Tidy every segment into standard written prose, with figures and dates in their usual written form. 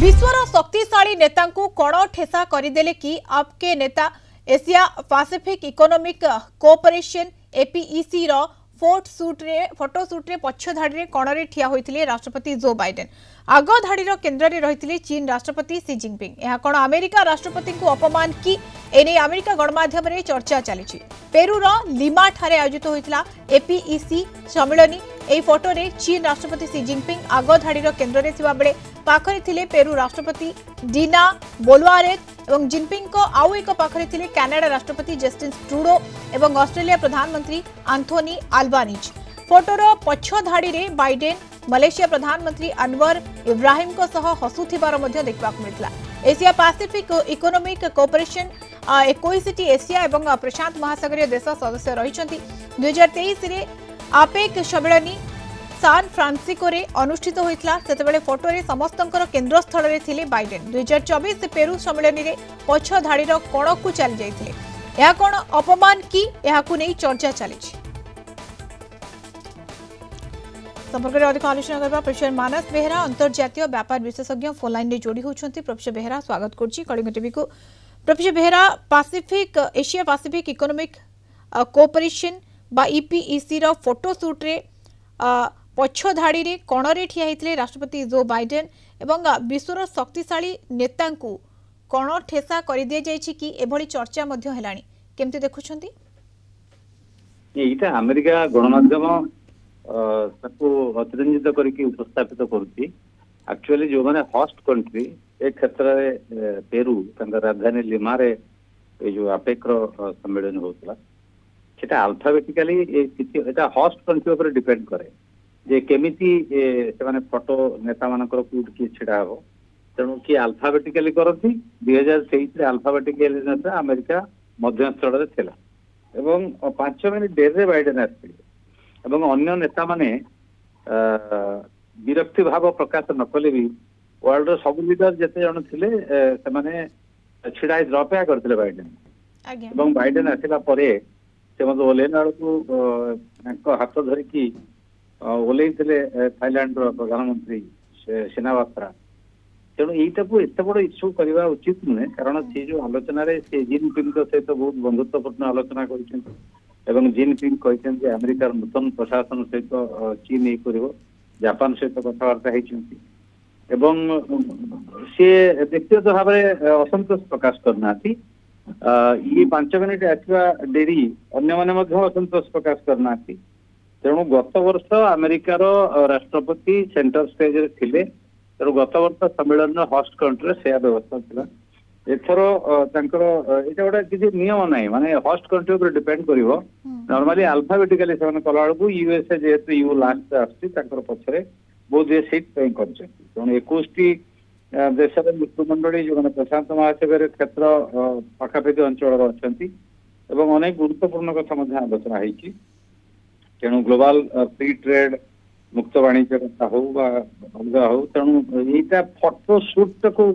विश्वर शक्तिशाली नेता कण ठेसा करदेले कि आपके नेता Asia Pacific economic cooperation APEC रो फोटो शूट रे पक्ष धाड़ी कण रे ठिया होइथिले राष्ट्रपति जो बाइडेन आग धाड़ीर केन्द्र में रही चीन राष्ट्रपति सी जिनपिंग। यह कौन अमेरिका राष्ट्रपति को अपमान कि एने अमेरिका गणमाध्यम रे चर्चा चली। पेरूर लिमा ठारे आयोजित होता एपीईसी सम्मेलन। यह फोटो रे चीन राष्ट्रपति सी जिनपिंग आग धाड़ीर केन्द्र में थिबा बेले पाखरे थिले पेरू राष्ट्रपति डीना बोलवारेज और जिनपिंग को आउ एक पाखरे थिले कनाडा राष्ट्रपति जस्टिन ट्रूडो और ऑस्ट्रेलिया प्रधानमंत्री एंथोनी अल्बानीज। फोटोर पक्ष धाड़ी रे बाइडेन मलेशिया प्रधानमंत्री अनवर इब्राहिम को सह हसुथिबार मध्य देखा मिलता। Asia Pacific economic cooperation 21 Asia और प्रशांत महासागरीय देश सदस्य रही। 2023 रे आपेक सम्मेलन सान फ्रांसिस्को रे अनुष्ठित होइतला। सेतेबेले फोटो रे समस्तंकर केन्द्र स्थल रे थिले बाइडेन। 2024 पेरू सम्मेलन रे पक्ष धाड़ीर कण को चली जाइथिले। यह कौन अपमान कि यहाकु नै चर्चा चली। संपर्क में अधिक आलोचना करबा प्रोफेसर मानस बेहरा अंतर्जातीय व्यापार विशेषज्ञ फोन लाइन रे जोड़ी होउछंती। प्रोफेसर बेहरा स्वागत करछि कलिंग टीवी को। Professor Behera Asia Pacific economic cooperation बा ईपीईसी रो फोटो शूट रे पक्ष धाड़ी रे कण रे ठिया होइथिले राष्ट्रपति जो बाइडेन एवं विश्वर शक्तिशाली नेता कण ठेसा कर दिया जायछि कि एभली चर्चा मध्य हेलानी केमति देखुछंती? एटा अमेरिका गणमाध्यम ताको अतिरंजित करके उपस्थापित करुच्ची। एक्चुअली जो माने होस्ट कंट्री ए क्षेत्र में पेरू राजधानी लिमा रे जो आपेक सम्मेलन होता सेटा अल्फाबेटिकली एटा होस्ट कंट्री ऊपर डिपेंड करे जे केमिति से माने फोटो नेता मानकर कूट की छिड़ा हो। तेणु कि अल्फाबेटिकली करती 2023 अल्फाबेटिकली नेता अमेरिका मध्यस्थल थिला एवं 5 मिनिट डेरे बाइडेन आसी एवं अन्य नेता माने विरक्ति भाव प्रकाश न कले भी वर्ल्ड सब लीडर जिते जन थिले से माने छिड़ा अपेक्षा करथिले बाइडेन एवं बाइडेन आसिला परे से मत ओलेन को हाथ धरिकी ओल्लैथिले थाईलैंड प्रधानमंत्री सेनावात्रा। तेणु यहीटा को एत बड़ इश्यू करवा उचित नुहे कारण से जो आलोचन से जिनपिंग सहित बहुत बंधुत्वपूर्ण आलोचना कर जिनपिंग कहते अमेरिकार नूतन प्रशासन सहित चीन ये कर जापान सहित कथबार्ता सी व्यक्तिगत भाव में असंतोष प्रकाश करना ये 5 मिनिट आसवा डेरी अन्य माने असंतोष प्रकाश करना। तेणु गत वर्ष अमेरिकार राष्ट्रपति सेंटर स्टेज रे थिले। तेणु गत वर्ष सम्मेलन होस्ट कंट्री से व्यवस्था था। एथर एटा गोटे किसी नियम ना माने होस्ट कंट्री ऊपर डिपेंड करिवो। नॉर्मली अल्फाबेटिकली से कला बेलू यूएसए जेहेतु यू लास्ट आसी पछरे बहुत ये सीट पे करछन। तेणु 21 देश मृत्युमंडली जो मैंने प्रशांत महासागर क्षेत्र पाखापाखि अंचल अच्छी एवं अनेक गुरुत्वपूर्ण कथा आलोचना होती। तेणु ग्लोबल फ्री ट्रेड मुक्त वाणिज्य कथा हो अलगा हो। तेणु यहीटा फोटो शूट को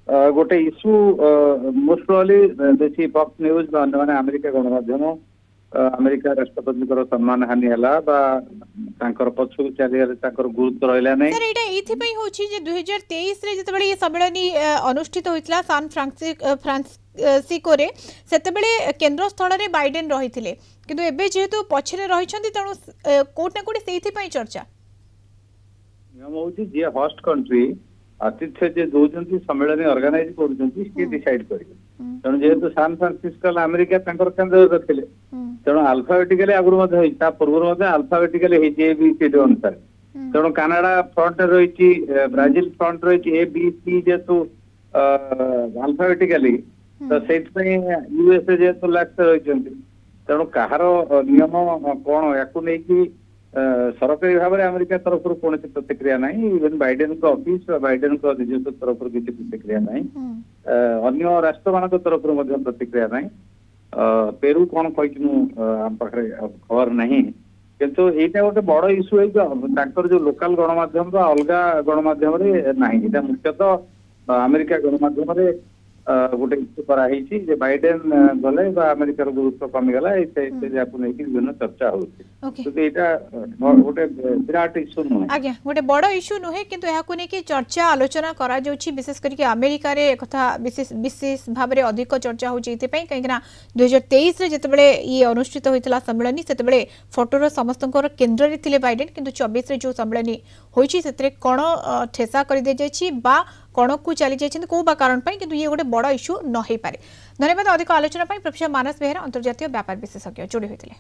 गोटे इश्यू मोस्ट प्रोबेबली बेसी फॉक्स न्यूज मैंने अमेरिका गणमाध्यम अमेरिका राष्ट्रपति सम्मान हानि है पछू चलिए गुरुत्व रहा नहीं। सर एटा एथि पई होछि जे 2023 रे जतबेले ये सम्मेलन अनुष्ठित होइतला सान फ्रांसिस्को रे सेतबेले केंद्र स्थल रे बाइडेन रहिथिले किंतु एबे जेहेतु पछरे रहिछंती तेणु कोट ना कोट सेथि पई चर्चा नियम होछि जे होस्ट कंट्री आतिथ्य जे दोजंती सम्मेलन ऑर्गेनाइज करूजंती सी डिसाइड करिवे। तेणु जेहेतु सान फ्रांसिस्को अमेरिका तांकर केंद्र रखिले तेणु अल्फाबेटिकली आगुर पूर्व अल्फाबेटिकली ABCD अनुसार। तेणु कनाडा फ्रंट रही ब्राजिल फ्रंट रही ABC जेहेतु अल्फाबेटिकली तो से यूएसए जेहेतु लास्ट रही। तेणु कहार नियम कौन या सरकारी भाव में अमेरिका तरफ कौन प्रतिक्रिया ना इवन बाइडेन को ऑफिस बाइडेन को निज तरफ किसी प्रतिक्रिया ना अन्य राष्ट्र मान तरफ प्रतिक्रिया ना। पेरू कौन कही खबर नहीं किंतु यहाँ गोटे बड़ इश्यू है जो लोकल गणमाध्यम अलग गणमाध्यम ना मुख्यतः अमेरिका गणमाध्यम गोटे इश्यू कराई जे बाइडेन गले अमेरिकार गुरुत्व कमिगला नहीं विभिन्न चर्चा ओके होती गोटे विराट इश्यू नुहे आज्ञा गोटे बड़ इश्यू नुहे किंतु यहाँ नहीं कि चर्चा आलोचना करा विशेष करके अमेरिका रे कथा विशेष भाव में अधिक चर्चा होती कहीं 2023 जितेबाला ये अनुष्ठित होता सम्मेलन से फोटोर समस्त केन्द्र में थे बाइडेन किंतु 24 जो सम्मेलन होती कण ठेसा कर दी जाइए कण को चली जाइए कौ बा कारण किंतु ये गोटे बड़ इश्यू न हो पारे। धन्यवाद अधिक आलोचना प्रोफेसर मानस बेहेरा अंतर्जातीय व्यापार विशेषज्ञ जोड़ी होते।